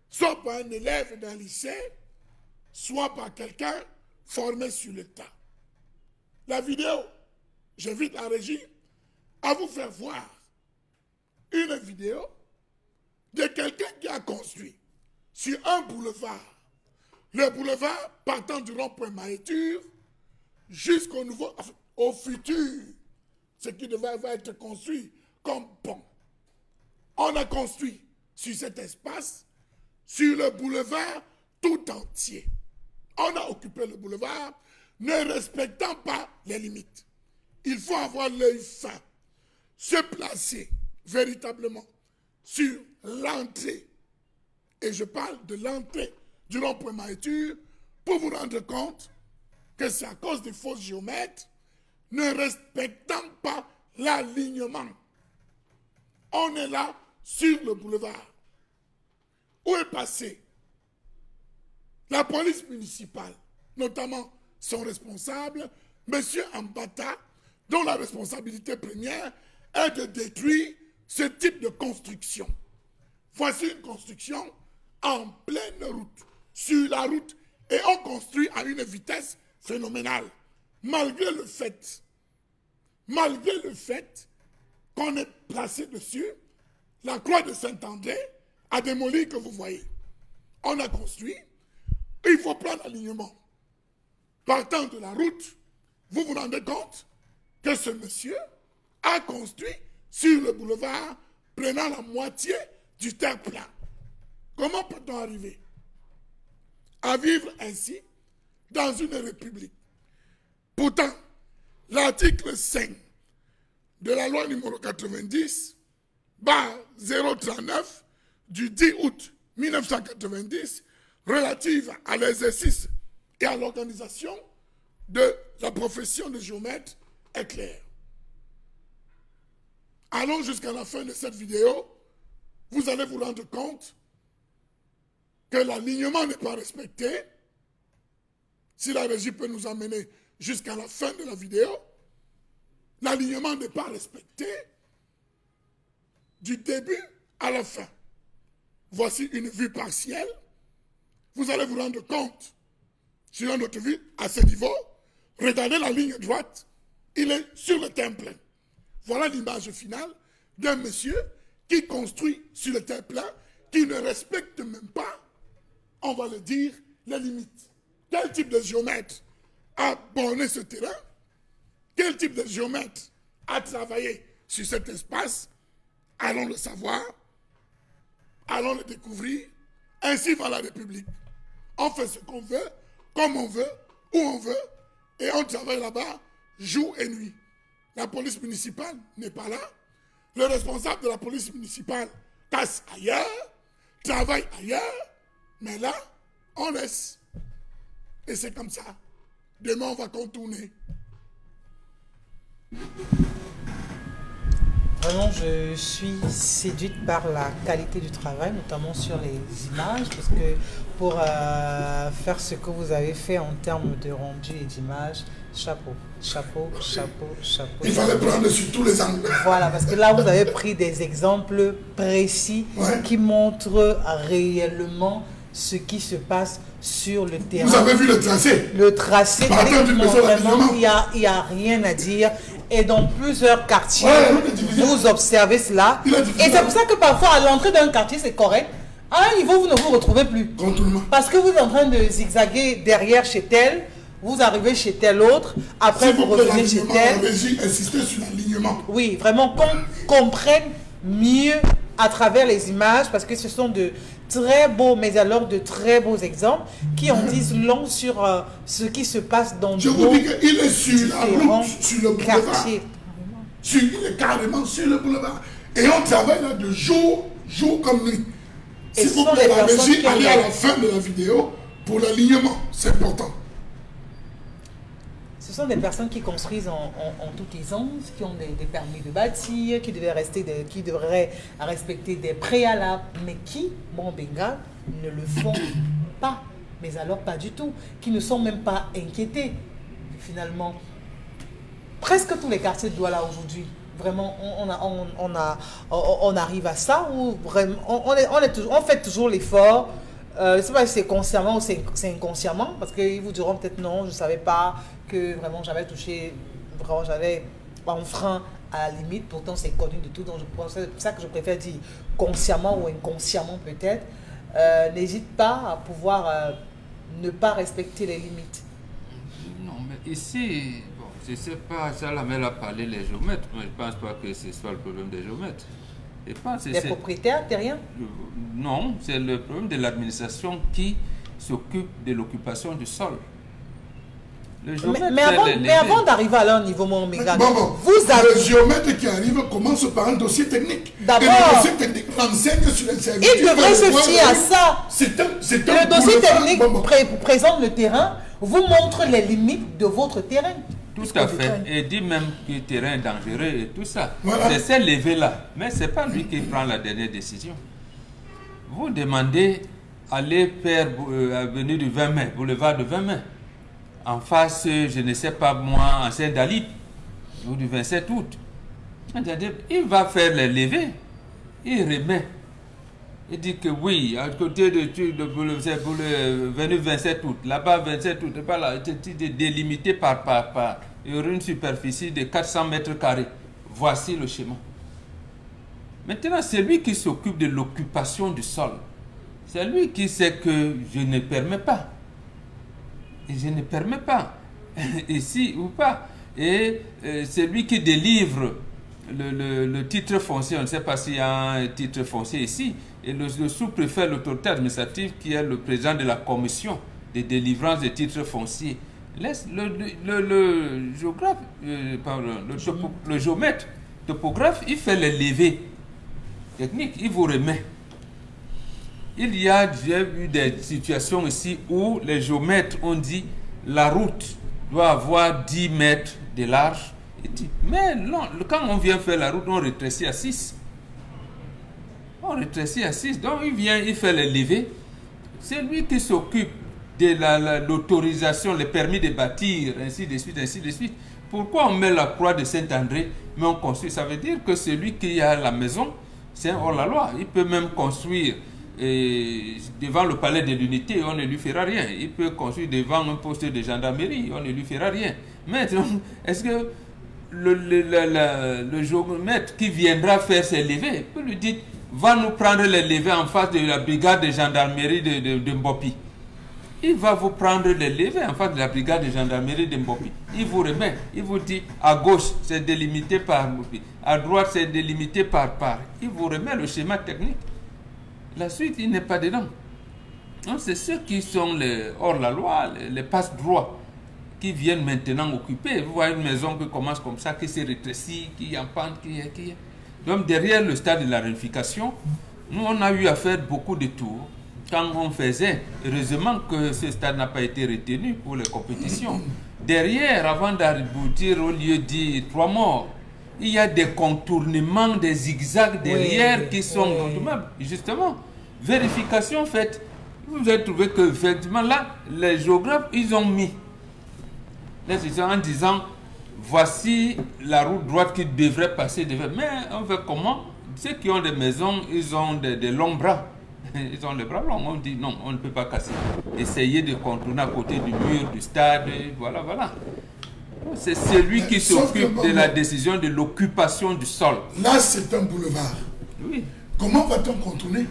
soit par un élève d'un lycée, soit par quelqu'un formé sur le tas? La vidéo, j'invite la régie à vous faire voir une vidéo de quelqu'un qui a construit sur un boulevard, le boulevard partant du rond-point Mahéture jusqu'au nouveau, au futur, ce qui devait être construit comme pont. On a construit sur cet espace, sur le boulevard tout entier. On a occupé le boulevard, ne respectant pas les limites. Il faut avoir l'œil fin, se placer véritablement sur l'entrée. Et je parle de l'entrée du rond-point Mahéture pour vous rendre compte que c'est à cause des fausses géomètres ne respectant pas l'alignement. On est là sur le boulevard. Où est passé la police municipale, notamment son responsable, M. Ambata, dont la responsabilité première est de détruire ce type de construction? Voici une construction en pleine route, sur la route, et on construit à une vitesse phénoménale, malgré le fait qu'on est placé dessus, la croix de Saint-André a démoli que vous voyez. On a construit, il faut prendre l'alignement. Partant de la route, vous vous rendez compte que ce monsieur a construit sur le boulevard, prenant la moitié du terre-plein. Comment peut-on arriver à vivre ainsi dans une république? Pourtant, l'article 5 de la loi numéro 90/039 du 10 août 1990 relative à l'exercice et à l'organisation de la profession de géomètre est clair. Allons jusqu'à la fin de cette vidéo, vous allez vous rendre compte que l'alignement n'est pas respecté. Si la régie peut nous amener jusqu'à la fin de la vidéo, l'alignement n'est pas respecté du début à la fin. Voici une vue partielle. Vous allez vous rendre compte sur une autre vue à ce niveau. Regardez la ligne droite, il est sur le terre-plein. Voilà l'image finale d'un monsieur qui construit sur le terre-plein, qui ne respecte même pas, on va le dire, les limites. Quel type de géomètre a borné ce terrain? Quel type de géomètre a travaillé sur cet espace? Allons le savoir, allons le découvrir. Ainsi va la République. On fait ce qu'on veut, comme on veut, où on veut, et on travaille là-bas jour et nuit. La police municipale n'est pas là. Le responsable de la police municipale casse ailleurs, travaille ailleurs, mais là, on laisse. Et c'est comme ça. Demain, on va contourner. Vraiment, je suis séduite par la qualité du travail, notamment sur les images, parce que pour faire ce que vous avez fait en termes de rendu et d'image, chapeau, chapeau, chapeau, chapeau. Il fallait prendre sur tous les angles. Voilà, parce que là, vous avez pris des exemples précis qui montrent réellement ce qui se passe sur le terrain. Vous avez vu le tracé? Le tracé, vraiment, il n'y a rien à dire. Et dans plusieurs quartiers, vous observez cela. Et c'est pour ça que parfois, à l'entrée d'un quartier, c'est correct. À un niveau, vous ne vous retrouvez plus. Parce que vous êtes en train de zigzaguer derrière chez tel, vous arrivez chez tel autre, après vous revenez chez tel. Insister sur l'alignement. Oui, vraiment qu'on comprenne mieux à travers les images, parce que ce sont de très beaux, mais alors de très beaux exemples qui en disent long sur ce qui se passe dans je vous dis qu'il est sur la route, sur le boulevard. Il est carrément sur le boulevard. Et on travaille là de jour comme nuit. S'il vous plaît, la régie, allez à la fin de la vidéo pour l'alignement. C'est important. Ce sont des personnes qui construisent en toute aisance, qui ont des permis de bâtir, qui devraient respecter des préalables, mais qui, bon Benga, ne le font pas. Mais alors pas du tout. Qui ne sont même pas inquiétés. Finalement, presque tous les quartiers de Douala aujourd'hui, vraiment, on arrive à ça, où vraiment, on fait toujours l'effort. Je ne sais pas si c'est consciemment ou c'est inconsciemment, parce qu'ils vous diront peut-être non, je ne savais pas que vraiment j'avais touché, vraiment j'avais enfreint à la limite, pourtant c'est connu de tout, donc c'est pour ça que je préfère dire consciemment ou inconsciemment peut-être. N'hésite pas à pouvoir ne pas respecter les limites. Non, mais ici, bon, je ne sais pas, ça la mère a parlé les géomètres, mais je ne pense pas que ce soit le problème des géomètres. Les propriétaires terriens? Non, c'est le problème de l'administration qui s'occupe de l'occupation du sol. Mais avant d'arriver à leur niveau, mon méga, le géomètre qui arrive commence par un dossier technique. D'abord, le dossier technique l'enseigne sur les services. Il devrait se fier à ça. Le dossier technique présente le terrain, vous montre les limites de votre terrain. Tout à fait. Et dit même que le terrain est dangereux et tout ça. Voilà. C'est ces levées-là. Mais ce n'est pas lui qui prend la dernière décision. Vous demandez aller faire avenue du 20 mai, boulevard du 20 mai. En face, je ne sais pas moi, en Saint-Dalip, ou du 27 août. Il va faire les levées. Il remet. Il dit que oui, à côté de boulevard 27 août, là-bas 27 août, c'est délimité par une superficie de 400 mètres carrés. Voici le schéma. Maintenant, c'est lui qui s'occupe de l'occupation du sol. C'est lui qui sait que je ne permets pas. Et je ne permets pas. Ici ou pas. Et c'est lui qui délivre le titre foncier. On ne sait pas s'il y a un titre foncier ici. Et le sous-préfet, l'autorité administrative, qui est le président de la commission de délivrance des titres fonciers, laisse le géographe, le géomètre, topographe, il fait les levées techniques, il vous remet. Il y a déjà eu des situations ici où les géomètres ont dit la route doit avoir 10 mètres de large. Mais non, quand on vient faire la route, on rétrécit à 6. On rétrécit à 6. Donc il vient, il fait les levées. C'est lui qui s'occupe de l'autorisation, les permis de bâtir, ainsi de suite, ainsi de suite. Pourquoi on met la croix de Saint-André, mais on construit? Ça veut dire que celui qui a la maison, c'est hors-la-loi. Il peut même construire devant le palais de l'unité, on ne lui fera rien. Il peut construire devant un poste de gendarmerie, on ne lui fera rien. Mais est-ce que le géomètre qui viendra faire ses levées peut lui dire, va nous prendre les levées en face de la brigade de gendarmerie de Mbopi? Il va vous prendre les levées en face de la brigade de gendarmerie de Mbopi. Il vous remet, il vous dit, à gauche, c'est délimité par Mbopi. À droite, c'est délimité par. Il vous remet le schéma technique. La suite, il n'est pas dedans. C'est ceux qui sont hors la loi, les passe-droits, qui viennent maintenant occuper. Vous voyez une maison qui commence comme ça, qui se rétrécit, qui est en pente, qui est. Donc derrière le stade de la réunification, nous on a eu à faire beaucoup de tours. Quand on faisait, heureusement que ce stade n'a pas été retenu pour les compétitions. Derrière, avant d'aboutir au lieu dit 3 morts, il y a des contournements, des zigzags derrière qui sont contournables. Justement, vérification faite. Vous avez trouvé que effectivement là, les géographes, ils ont mis en disant voici la route droite qui devrait passer. Mais on fait comment? Ceux qui ont des maisons, ils ont des longs bras. Ils ont les bras longs. On dit non, on ne peut pas casser. Essayez de contourner à côté du mur, du stade. Voilà. C'est celui qui s'occupe de la décision de l'occupation du sol. Là, c'est un boulevard. Oui. Comment va-t-on contourner?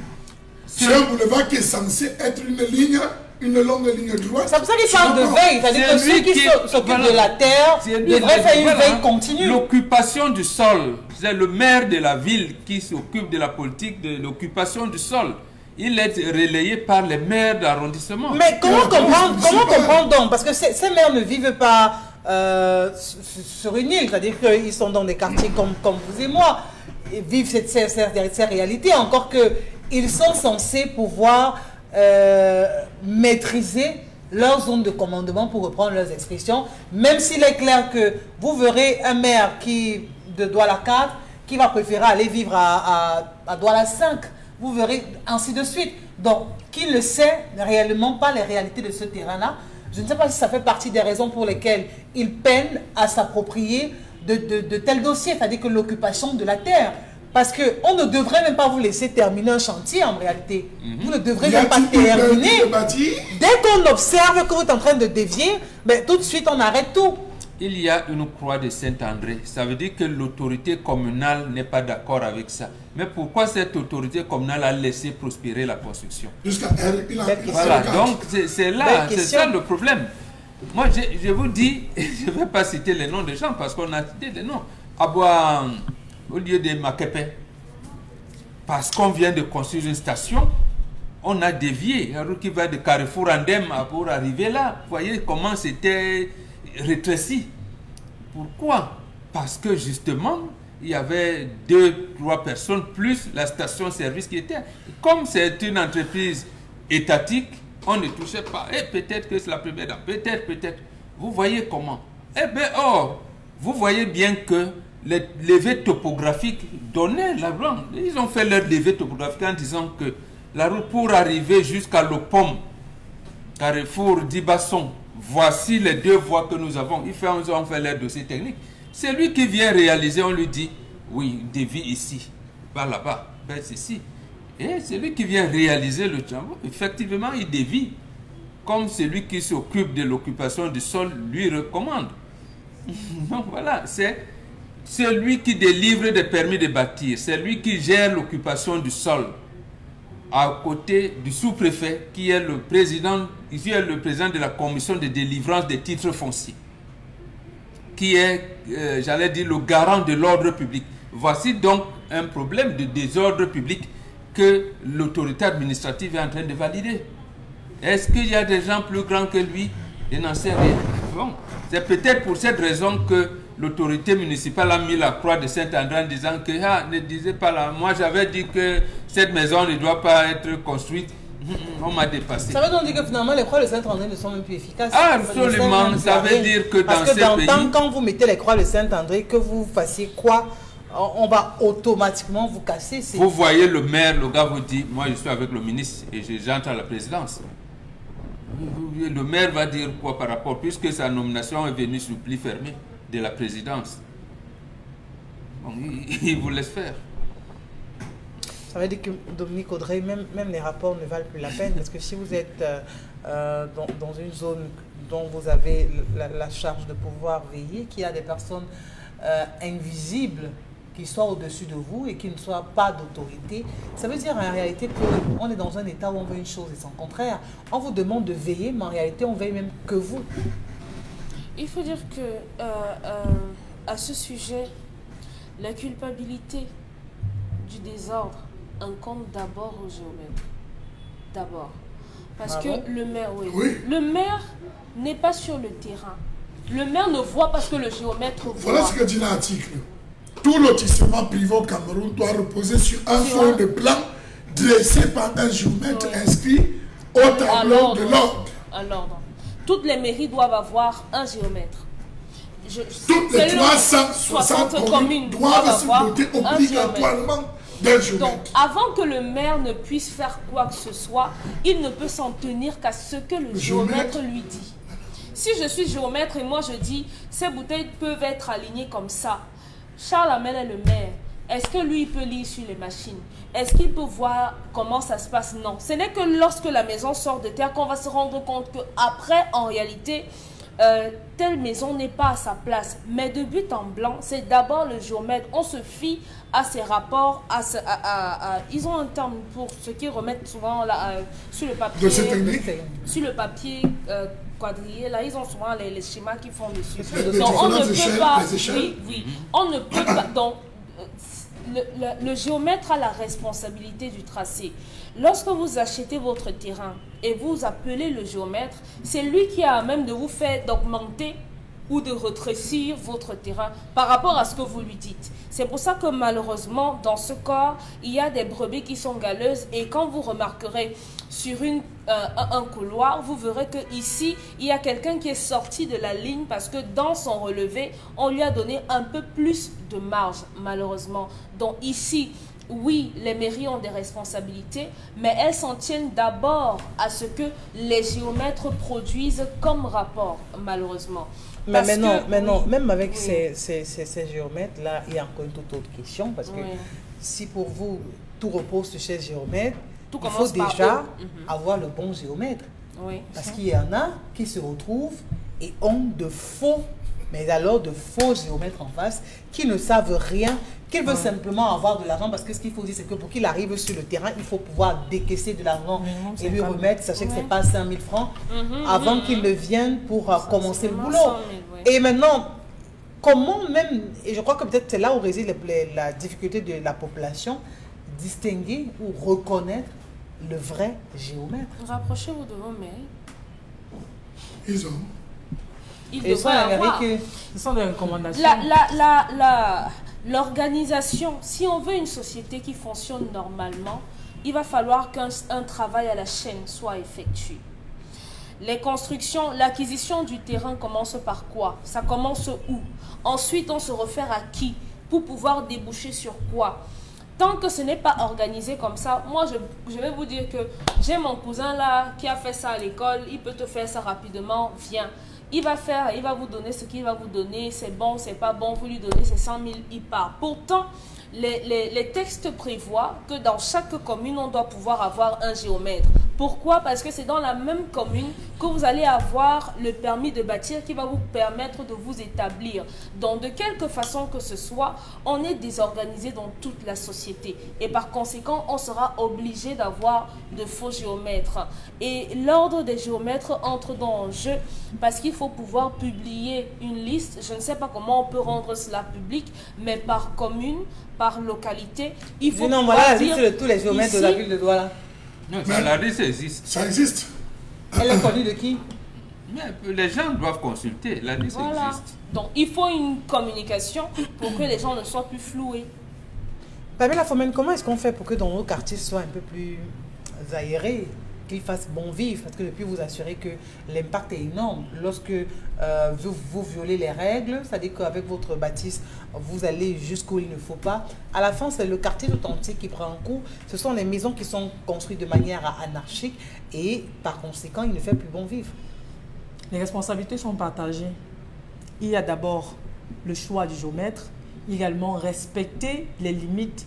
C'est un boulevard qui est censé être une longue ligne droite. C'est pour ça qu'il parle de veille. C'est-à-dire que ceux qui s'occupent de la terre devraient faire une veille continue. L'occupation du sol. C'est le maire de la ville qui s'occupe de la politique de l'occupation du sol. Il est relayé par les maires d'arrondissement. Mais comment comprendre donc? Parce que ces maires ne vivent pas sur une île. C'est-à-dire qu'ils sont dans des quartiers comme vous et moi. Ils vivent ces réalités. Encore qu'ils sont censés pouvoir maîtriser leur zone de commandement, pour reprendre leurs expressions. Même s'il est clair que vous verrez un maire de Douala 4 qui va préférer aller vivre à Douala 5. Vous verrez ainsi de suite. Donc, qui ne sait réellement pas les réalités de ce terrain-là, je ne sais pas si ça fait partie des raisons pour lesquelles il peine à s'approprier de tels dossiers, c'est-à-dire que l'occupation de la terre. Parce qu'on ne devrait même pas vous laisser terminer un chantier en réalité. Vous ne devrez même pas terminer. Dès qu'on observe que vous êtes en train de dévier, ben, tout de suite on arrête tout. Il y a une croix de Saint-André. Ça veut dire que l'autorité communale n'est pas d'accord avec ça. Mais pourquoi cette autorité communale a laissé prospérer la construction? Voilà, donc c'est là, c'est ça le problème. Moi, je vous dis, je ne vais pas citer les noms des gens parce qu'on a cité des noms. Aboua, au lieu de Makepe, parce qu'on vient de construire une station, on a dévié. La route qui va de Carrefour Andem pour arriver là. Vous voyez comment c'était rétréci. Pourquoi? Parce que justement, il y avait 2-3 personnes plus la station-service qui était. Comme c'est une entreprise étatique, on ne touchait pas. Et peut-être que c'est la première dame. Peut-être. Vous voyez comment? Eh bien, vous voyez bien que les levées topographiques donnaient la blanche. Ils ont fait leur levée topographique en disant que la route pour arriver jusqu'à l'Opom, Carrefour d'Ibasson, voici les 2 voies que nous avons. Ils ont fait leur dossier technique. C'est lui qui vient réaliser, on lui dit, oui, dévie ici, va là-bas, baisse ici. Et c'est lui qui vient réaliser le travail. Effectivement, il dévie. Comme celui qui s'occupe de l'occupation du sol lui recommande. Donc voilà, c'est c'est lui qui délivre des permis de bâtir, c'est lui qui gère l'occupation du sol, à côté du sous-préfet, qui est le président de la commission de délivrance des titres fonciers, qui est, j'allais dire, le garant de l'ordre public. Voici donc un problème de désordre public que l'autorité administrative est en train de valider. Est-ce qu'il y a des gens plus grands que lui? Je n'en sais rien. Bon, c'est peut-être pour cette raison que l'autorité municipale a mis la croix de Saint-André en disant que ne disait pas là, moi j'avais dit que cette maison ne doit pas être construite. On m'a dépassé. Ça veut donc dire que finalement les croix de Saint-André ne sont même plus efficaces. Ah, absolument, ça veut dire que dans ces pays... Parce que dans le temps, quand vous mettez les croix de Saint-André, que vous fassiez quoi, on va automatiquement vous casser. Vous voyez le maire, le gars vous dit, moi je suis avec le ministre et j'entre à la présidence. Le maire va dire quoi par rapport, puisque sa nomination est venue sous pli fermé de la présidence. Bon, il vous laisse faire. Ça veut dire que Dominique Audrey, même les rapports ne valent plus la peine, parce que si vous êtes dans une zone dont vous avez la charge de pouvoir veiller, qu'il y a des personnes invisibles qui soient au-dessus de vous et qui ne soient pas d'autorité, ça veut dire en réalité qu'on est dans un état où on veut une chose et son contraire. On vous demande de veiller, mais en réalité on veille même que vous. Il faut dire que à ce sujet, la culpabilité du désordre incombe d'abord au géomètre. D'abord. Parce que le maire, le maire n'est pas sur le terrain. Le maire ne voit pas ce que le géomètre voit. Voilà ce que dit l'article. Tout lotissement privé au Cameroun doit reposer sur un fond de plan dressé par un géomètre inscrit au tableau de l'ordre. À l'ordre. Toutes les mairies doivent avoir un géomètre. Toutes les 360 communes doivent se doter obligatoirement d'un géomètre. Donc, avant que le maire ne puisse faire quoi que ce soit, il ne peut s'en tenir qu'à ce que le géomètre lui dit. Si je suis géomètre et moi je dis, ces bouteilles peuvent être alignées comme ça, Charles Amel est le maire. Est-ce que lui, il peut lire sur les machines? Est-ce qu'il peut voir comment ça se passe? Non. Ce n'est que lorsque la maison sort de terre qu'on va se rendre compte qu'après, en réalité, telle maison n'est pas à sa place. Mais de but en blanc, c'est d'abord le géomètre. On se fie à ses rapports. Ils ont un terme pour ce qu'ils remettent souvent là, sur le papier. Sur le papier quadrillé, là, ils ont souvent les schémas qui font dessus. Donc, on ne peut pas... Oui, on ne peut pas... Donc, le géomètre a la responsabilité du tracé. Lorsque vous achetez votre terrain et vous appelez le géomètre, c'est lui qui a à même de vous faire d'augmenter ou de rétrécir votre terrain par rapport à ce que vous lui dites. C'est pour ça que malheureusement, dans ce cas, il y a des brebis qui sont galeuses et quand vous remarquerez sur un couloir, vous verrez qu'ici, il y a quelqu'un qui est sorti de la ligne parce que dans son relevé, on lui a donné un peu plus de marge, malheureusement. Donc ici, oui, les mairies ont des responsabilités, mais elles s'en tiennent d'abord à ce que les géomètres produisent comme rapport, malheureusement. Mais maintenant, même avec ces géomètres-là, il y a encore une toute autre question, parce que si pour vous, tout repose sur ces géomètres, il faut déjà avoir le bon géomètre. Parce qu'il y en a qui se retrouvent et ont de faux, mais alors de faux géomètres en face, qui ne savent rien, qui veulent simplement avoir de l'argent, parce que ce qu'il faut dire, c'est que pour qu'il arrive sur le terrain, il faut pouvoir décaisser de l'argent et lui remettre, sachez que ce n'est pas 5 000 francs, avant qu'il ne vienne pour commencer le boulot. Et maintenant, comment même, et je crois que peut-être c'est là où réside la difficulté de la population, distinguer ou reconnaître le vrai géomètre. Rapprochez-vous de vos mails. Ils sont des recommandations. L'organisation, si on veut une société qui fonctionne normalement, il va falloir qu'un travail à la chaîne soit effectué. Les constructions, l'acquisition du terrain commence par quoi? Ça commence où? Ensuite, on se réfère à qui pour pouvoir déboucher sur quoi? Tant que ce n'est pas organisé comme ça, moi je vais vous dire que j'ai mon cousin là qui a fait ça à l'école, il peut te faire ça rapidement, viens. Il va vous donner ce qu'il va vous donner, c'est bon, c'est pas bon, vous lui donnez ses 100 000, il part. Pourtant, les textes prévoient que dans chaque commune, on doit pouvoir avoir un géomètre. Pourquoi? Parce que c'est dans la même commune que vous allez avoir le permis de bâtir qui va vous permettre de vous établir. Donc, de quelque façon que ce soit, on est désorganisé dans toute la société. Et par conséquent, on sera obligé d'avoir de faux géomètres. Et l'ordre des géomètres entre dans le jeu parce qu'il faut pouvoir publier une liste. Je ne sais pas comment on peut rendre cela public, mais par commune, par localité, il faut non, voilà la liste de tous les géomètres de la ville de Douala. Non, la liste existe. Ça existe. Elle est connue de qui? Mais les gens doivent consulter. La liste existe. Donc, il faut une communication pour que les gens ne soient plus floués. Pamela Phomène, comment est-ce qu'on fait pour que dans nos quartiers soient un peu plus aérés, qu'ils fassent bon vivre? Parce que depuis, vous assurez que l'impact est énorme. Lorsque vous violez les règles, c'est-à-dire qu'avec votre bâtisse, vous allez jusqu'où il ne faut pas. À la fin, c'est le quartier tout entier qui prend un coup. Ce sont les maisons qui sont construites de manière anarchique et par conséquent, il ne fait plus bon vivre. Les responsabilités sont partagées. Il y a d'abord le choix du géomètre, également respecter les limites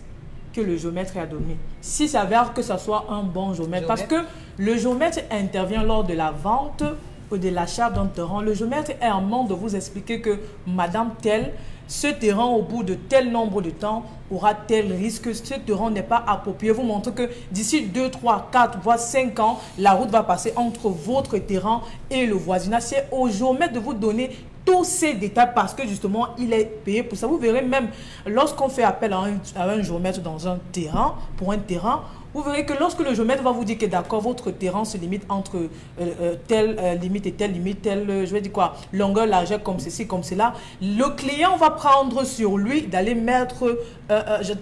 que le géomètre a données. Si ça s'avère que ce soit un bon géomètre, parce que le géomètre intervient lors de la vente ou de l'achat d'un terrain. Le géomètre est en manque de vous expliquer que madame telle, ce terrain au bout de tel nombre de temps aura tel risque, ce terrain n'est pas approprié. Vous montrez que d'ici 2, 3, 4, voire 5 ans, la route va passer entre votre terrain et le voisinage. C'est au géomètre de vous donner tous ces détails parce que justement, il est payé pour ça. Vous verrez même, lorsqu'on fait appel à un géomètre dans un terrain, pour un terrain, vous verrez que lorsque le géomètre va vous dire que d'accord, votre terrain se limite entre telle limite et telle limite, telle, je vais dire quoi, longueur, largeur, comme ceci, comme cela, le client va prendre sur lui d'aller mettre,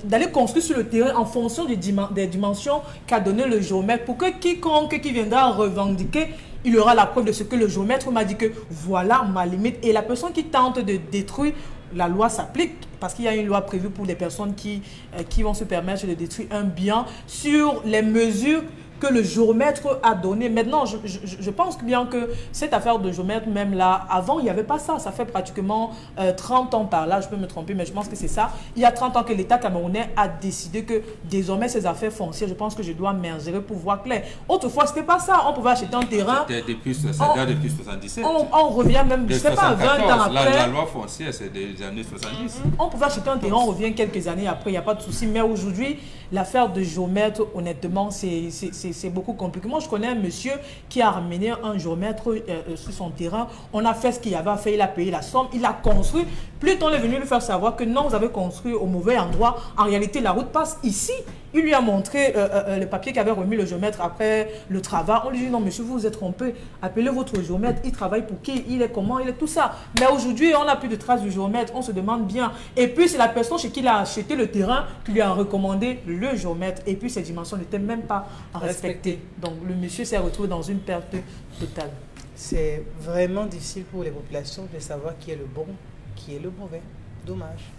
d'aller construire sur le terrain en fonction des dimensions qu'a donné le géomètre pour que quiconque qui viendra revendiquer, il aura la preuve de ce que le géomètre m'a dit que voilà ma limite. Et la personne qui tente de détruire, la loi s'applique parce qu'il y a une loi prévue pour les personnes qui vont se permettre de détruire un bien sur les mesures que le géomètre a donné. Maintenant, je pense bien que cette affaire de géomètre, même là, avant, il n'y avait pas ça. Ça fait pratiquement 30 ans par là, je peux me tromper, mais je pense que c'est ça. Il y a 30 ans que l'État camerounais a décidé que désormais, ces affaires foncières, je pense que je dois m'ingérer pour voir clair. Autrefois, ce n'était pas ça. On pouvait acheter un terrain. C'était depuis 77. On revient même, je ne sais pas, 20 ans après. La loi foncière, c'est des années 70. On pouvait acheter un terrain, on revient quelques années après, il n'y a pas de souci. Mais aujourd'hui, l'affaire de géomètre, honnêtement, c'est beaucoup compliqué. Moi, je connais un monsieur qui a ramené un géomètre sur son terrain. On a fait ce qu'il y avait à faire, il a payé la somme, il a construit. Plus on est venu lui faire savoir que non, vous avez construit au mauvais endroit. En réalité, la route passe ici. Il lui a montré le papier qu'avait remis le géomètre après le travail. On lui dit non, monsieur, vous vous êtes trompé. Appelez votre géomètre, il travaille pour qui, il est comment, il est tout ça. Mais aujourd'hui, on n'a plus de traces du géomètre, on se demande bien. Et puis, c'est la personne chez qui il a acheté le terrain qui lui a recommandé le géomètre. Et puis, ces dimensions n'étaient même pas respectées. Donc, le monsieur s'est retrouvé dans une perte totale. C'est vraiment difficile pour les populations de savoir qui est le bon, qui est le mauvais. Dommage.